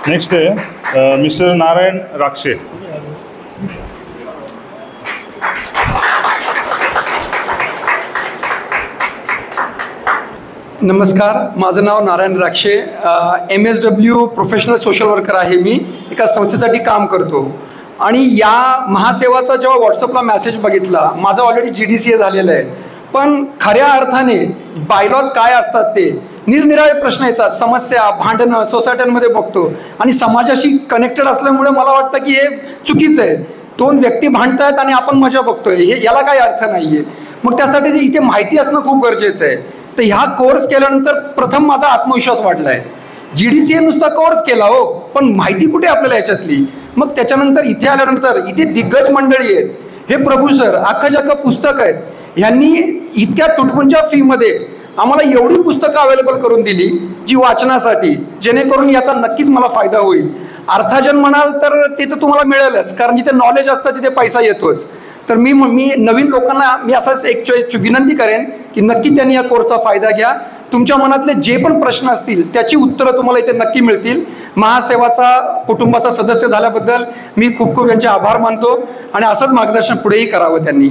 Next आहे mister Narayan Rakshe. नमस्कार, माझं नाव Narayan Rakshe. MSW professional social worker आहे. मी एका संस्थेसाठी काम करतो आणि या महासेवाचा जेव्हा व्हॉट्सअपला मेसेज बघितला, माझं ऑलरेडी GDCA झालेलं आहे, पण खऱ्या अर्थाने बायलॉज काय असतात ते निरनिराळे प्रश्न येतात, समस्या, भांडणं सोसायट्यांमध्ये बघतो आणि समाजाशी कनेक्टेड असल्यामुळे मला वाटतं की हे चुकीचं आहे. दोन व्यक्ती भांडतायत आणि आपण मजा बघतोय, हे याला काही अर्थ नाही आहे. मग त्यासाठी इथे माहिती असणं खूप गरजेचं आहे. तर ह्या कोर्स केल्यानंतर प्रथम माझा आत्मविश्वास वाढला आहे. GDCA नुसता कोर्स केला हो, पण माहिती कुठे आपल्याला याच्यातली. मग त्याच्यानंतर इथे आल्यानंतर इथे दिग्गज मंडळी आहेत, हे प्रभू सर अख्खा पुस्तक आहेत, ह्यांनी इतक्या तुटपुंजा फीमध्ये आम्हाला एवढी पुस्तकं अवेलेबल करून दिली जी वाचनासाठी, जेणेकरून याचा नक्कीच मला फायदा होईल. अर्थार्जन म्हणाल तर ते तर तुम्हाला मिळेलच, कारण जिथे नॉलेज असतं तिथे पैसा येतोच. तर मी नवीन लोकांना मी असंच एक विनंती करेन की नक्की त्यांनी या कोर्सचा फायदा घ्या. तुमच्या मनातले जे पण प्रश्न असतील त्याची उत्तरं तुम्हाला इथे नक्की मिळतील. महासेवाचा कुटुंबाचा सदस्य झाल्याबद्दल मी खूप खूप यांचे आभार मानतो आणि असंच मार्गदर्शन पुढेही करावं त्यांनी.